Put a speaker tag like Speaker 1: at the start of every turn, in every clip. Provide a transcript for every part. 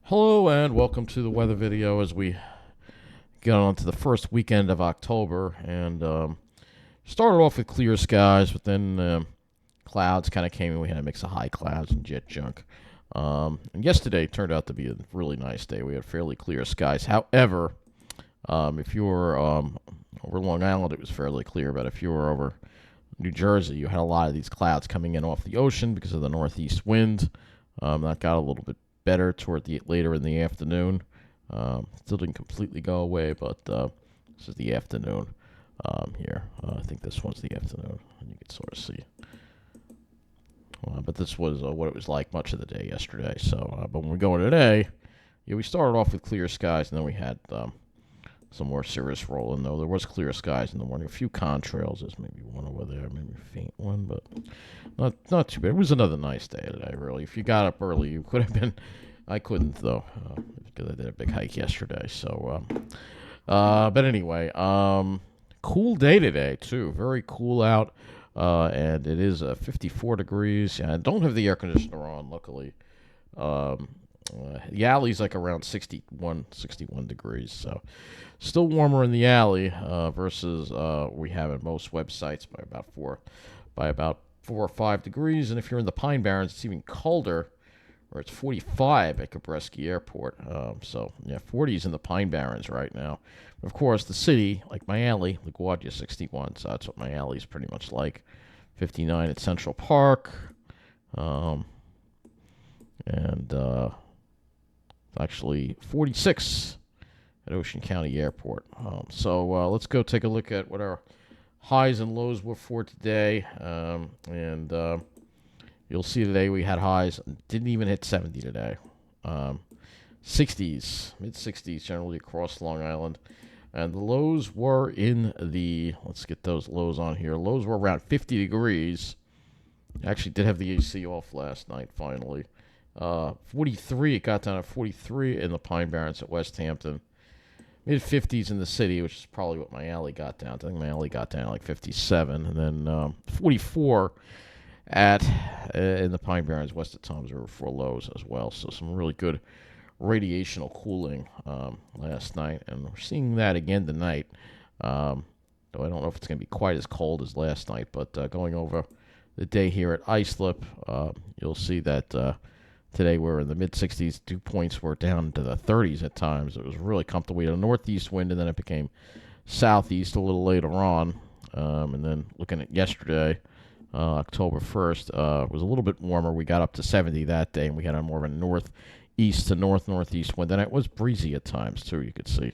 Speaker 1: Hello and welcome to the weather video as we get on to the first weekend of October. And started off with clear skies, but then clouds kind of came in. We had a mix of high clouds and jet junk. And yesterday turned out to be a really nice day. We had fairly clear skies. However, if you were over Long Island, it was fairly clear. But if you were over New Jersey, you had a lot of these clouds coming in off the ocean because of the northeast wind. That got a little bit better toward the later in the afternoon. Still didn't completely go away, but this is the afternoon here. I think this one's the afternoon, and you can sort of see. But this was what it was like much of the day yesterday. So, but when we go today, yeah, we started off with clear skies, and then we had some more cirrus rolling. Though there was clear skies in the morning. A few contrails. There's maybe one over there, maybe a faint one, but not too bad. It was another nice day today, really. If you got up early, you could have been. I couldn't though, because I did a big hike yesterday. So, but anyway, cool day today too. Very cool out, and it is 54 degrees. I don't have the air conditioner on, luckily. The alley's like around 61 degrees, so still warmer in the alley versus we have at most websites by about 4 or 5 degrees. And if you're in the Pine Barrens, it's even colder, where it's 45 at Kabreski Airport. So yeah, 40s in the Pine Barrens right now. Of course, the city, like my alley, LaGuardia 61, so that's what my alley is pretty much like. 59 at Central Park, and actually 46 at Ocean County Airport. So let's go take a look at what our highs and lows were for today. And you'll see today we had highs, didn't even hit 70 today. 60s, mid-60s generally across Long Island. And the lows were in the, let's get those lows on here. Lows were around 50 degrees. Actually did have the AC off last night, finally. 43, it got down to 43 in the Pine Barrens at West Hampton. Mid-50s in the city, which is probably what my alley got down to. I think my alley got down to like 57. And then 44 in the Pine Barrens west of Toms River for lows as well. So some really good radiational cooling last night. And we're seeing that again tonight. Though I don't know if it's going to be quite as cold as last night. But going over the day here at Islip, you'll see that today we're in the mid-60s. Dew points were down to the 30s at times. It was really comfortable. We had a northeast wind, and then it became southeast a little later on. And then looking at yesterday, October 1st, was a little bit warmer. We got up to 70 that day, and we had a more of a northeast to northeast wind. And it was breezy at times, too, you could see.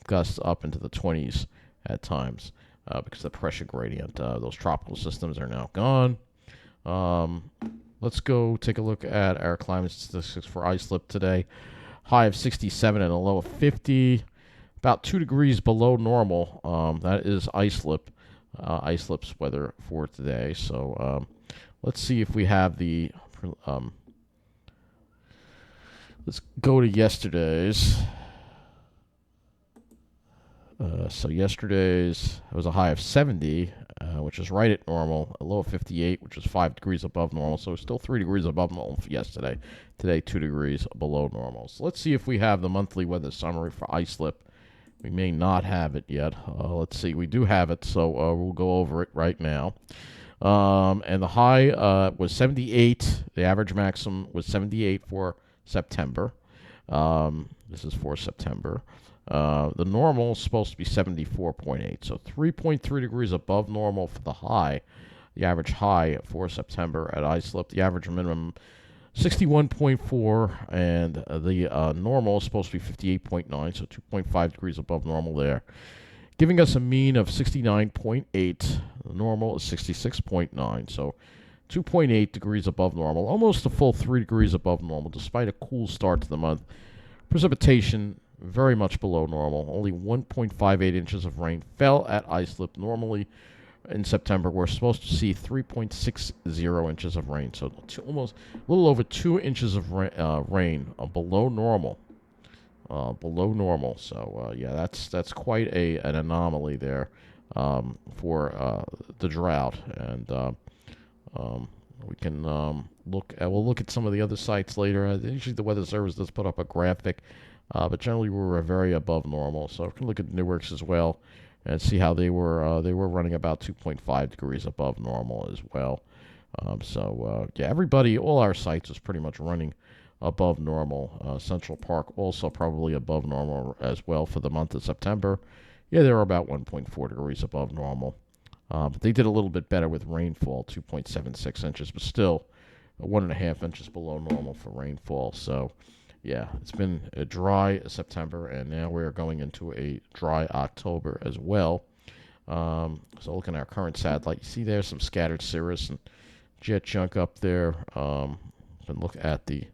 Speaker 1: Gusts up into the 20s at times because of the pressure gradient. Those tropical systems are now gone. Let's go take a look at our climate statistics for Islip today. High of 67 and a low of 50. About 2 degrees below normal. That is Islip. Islip's weather for today. So let's see if we have the... let's go to yesterday's. So yesterday's was a high of 70, which is right at normal. A low of 58, which is 5 degrees above normal. So still 3 degrees above normal for yesterday. Today, 2 degrees below normal. So let's see if we have the monthly weather summary for Islip. We may not have it yet. Let's see. We do have it, so we'll go over it right now. And the high was 78. The average maximum was 78 for September. This is for September. The normal is supposed to be 74.8, so 3.3 degrees above normal for the high. The average high for September at Islip. The average minimum 61.4, and the normal is supposed to be 58.9, so 2.5 degrees above normal there, giving us a mean of 69.8. The normal is 66.9, so 2.8 degrees above normal, almost a full 3 degrees above normal, despite a cool start to the month. Precipitation very much below normal. Only 1.58 inches of rain fell at Islip. Normally in September, we're supposed to see 3.60 inches of rain. So almost a little over 2 inches of rain below normal. Below normal. So, yeah, that's quite an anomaly there for the drought. And We can we'll look at some of the other sites later. Usually the Weather Service does put up a graphic, but generally we were very above normal. So we can look at Newark's as well and see how they were. They were running about 2.5 degrees above normal as well. Yeah, everybody, all our sites is pretty much running above normal. Central Park also probably above normal as well for the month of September. Yeah, they were about 1.4 degrees above normal. But they did a little bit better with rainfall, 2.76 inches, but still 1.5 inches below normal for rainfall. So, yeah, it's been a dry September, and now we're going into a dry October as well. So looking at our current satellite, you see there's some scattered cirrus and jet junk up there. And look at the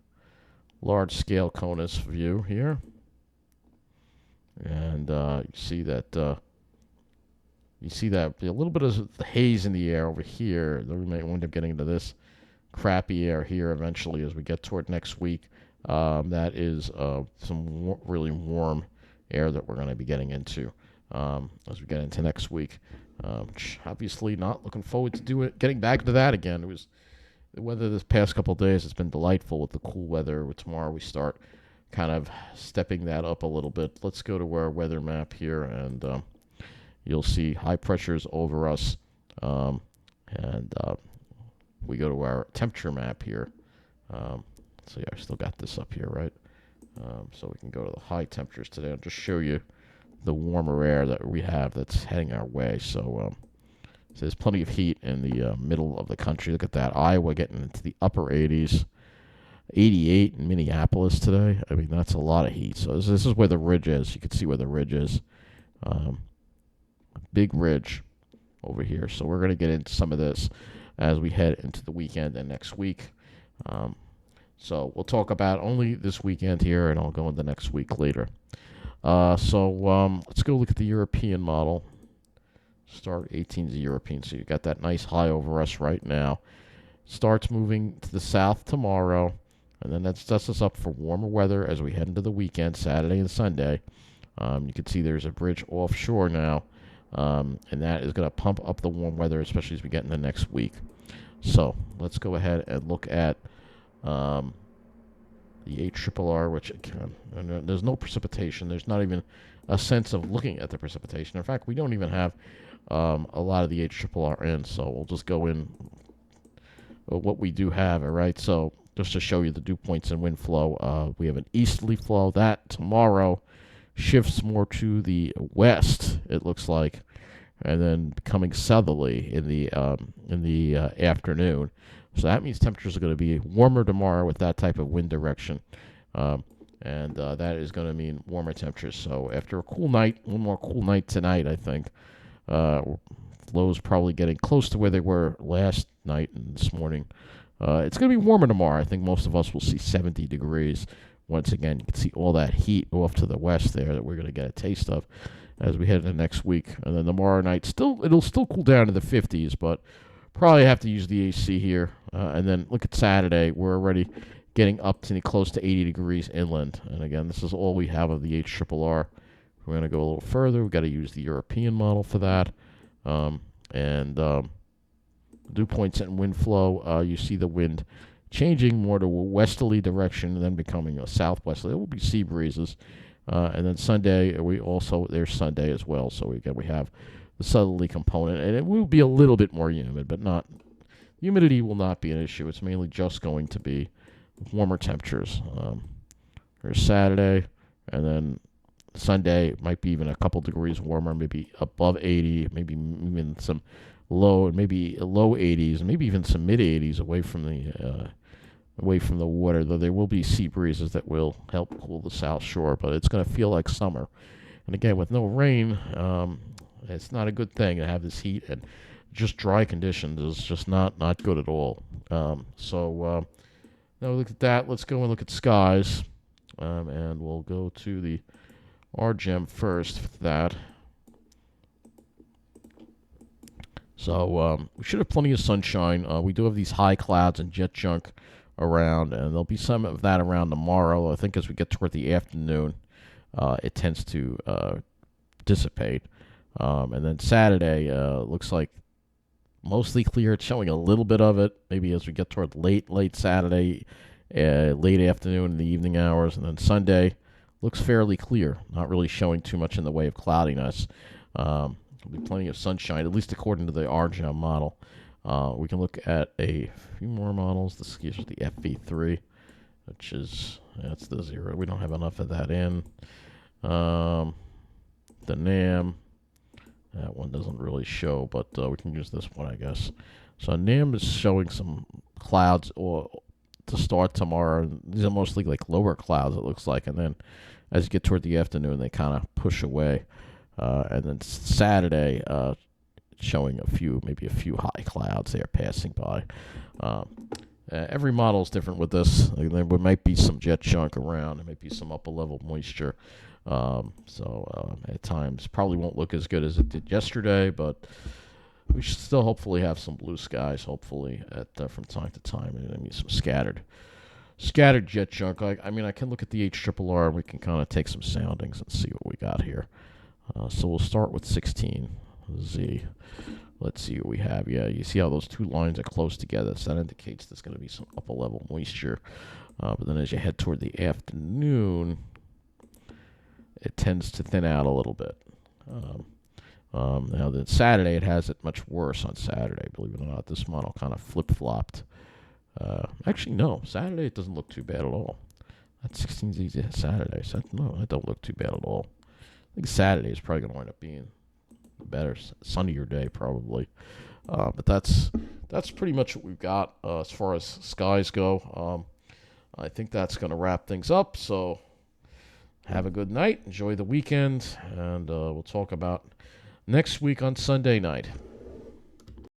Speaker 1: large-scale CONUS view here. And you see that a little bit of the haze in the air over here. We may wind up getting into this crappy air here eventually as we get toward next week. That is some really warm air that we're going to be getting into as we get into next week. Obviously, not looking forward to getting back to that again. It was the weather this past couple of days has been delightful with the cool weather. Tomorrow we start kind of stepping that up a little bit. Let's go to our weather map here, and you'll see high pressures over us. We go to our temperature map here. So yeah, I still got this up here, right? So we can go to the high temperatures today. I'll just show you the warmer air that we have that's heading our way. So there's plenty of heat in the middle of the country. Look at that. Iowa getting into the upper 80s. 88 in Minneapolis today. I mean, that's a lot of heat. So this is where the ridge is. You can see where the ridge is. Big ridge over here. So we're going to get into some of this as we head into the weekend and next week. So we'll talk about only this weekend here, and I'll go into next week later. Let's go look at the European model. Start 18 is the European, so you got that nice high over us right now. Starts moving to the south tomorrow, and then that sets us up for warmer weather as we head into the weekend, Saturday and Sunday. You can see there's a bridge offshore now, and that is going to pump up the warm weather, especially as we get into next week. So let's go ahead and look at the HRRR, which again, there's no precipitation. There's not even a sense of looking at the precipitation. In fact, we don't even have a lot of the HRRR in, so we'll just go in what we do have, all right? So just to show you the dew points and wind flow, we have an easterly flow. That tomorrow shifts more to the west, it looks like, and then becoming southerly in the afternoon. So that means temperatures are going to be warmer tomorrow with that type of wind direction, and that is going to mean warmer temperatures. So after a cool night, one more cool night tonight, I think, lows probably getting close to where they were last night and this morning. It's going to be warmer tomorrow. I think most of us will see 70 degrees. Once again, you can see all that heat off to the west there that we're going to get a taste of as we head into next week. And then tomorrow night, it'll still cool down to the 50s, but probably have to use the AC here. And then look at Saturday. We're already getting up to close to 80 degrees inland. And again, this is all we have of the HRRR. We're going to go a little further. We've got to use the European model for that. Dew points and wind flow, you see the wind changing more to a westerly direction and then becoming a southwesterly. There will be sea breezes. And then Sunday, there's Sunday as well. So we have the southerly component, and it will be a little bit more humid, but not humidity will not be an issue. It's mainly just going to be warmer temperatures. There's Saturday, and then Sunday might be even a couple degrees warmer, maybe above 80, maybe even some low 80s, and maybe even some mid 80s away from the water. Though there will be sea breezes that will help cool the South Shore, but it's going to feel like summer. And again, with no rain, it's not a good thing to have this heat, and just dry conditions is just not good at all. Now look at that. Let's go and look at skies, and we'll go to the RGEM first for that. So we should have plenty of sunshine. We do have these high clouds and jet junk around, and there'll be some of that around tomorrow. I think as we get toward the afternoon, it tends to dissipate. And then Saturday looks like mostly clear. It's showing a little bit of it, maybe as we get toward late Saturday, late afternoon, in the evening hours, and then Sunday looks fairly clear. Not really showing too much in the way of cloudiness. There'll be plenty of sunshine, at least according to the RGM model. We can look at a few more models. This is the FV3, which is, that's the 0. We don't have enough of that in. The NAM, that one doesn't really show, but we can use this one, I guess. So NAM is showing some clouds to start tomorrow. These are mostly like lower clouds, it looks like, and then as you get toward the afternoon, they kind of push away. And then Saturday, showing maybe a few high clouds there passing by. Every model is different with this. There might be some jet chunk around. There might be some upper level moisture. So at times probably won't look as good as it did yesterday, but we should still hopefully have some blue skies, hopefully, from time to time, and maybe some scattered jet chunk. I can look at the HRRR and we can kind of take some soundings and see what we got here. So we'll start with 16Z. Let's see what we have. Yeah, you see how those two lines are close together, so that indicates there's going to be some upper level moisture. But then as you head toward the afternoon, it tends to thin out a little bit. Now, then Saturday, it has it much worse on Saturday. Believe it or not, this model kind of flip-flopped. Actually, no. Saturday, it doesn't look too bad at all. That's 16Z Saturday. So no, that don't look too bad at all. I think Saturday is probably going to wind up being a better, sunnier day, probably. But that's pretty much what we've got as far as skies go. I think that's going to wrap things up. So have a good night. Enjoy the weekend. And we'll talk about next week on Sunday night.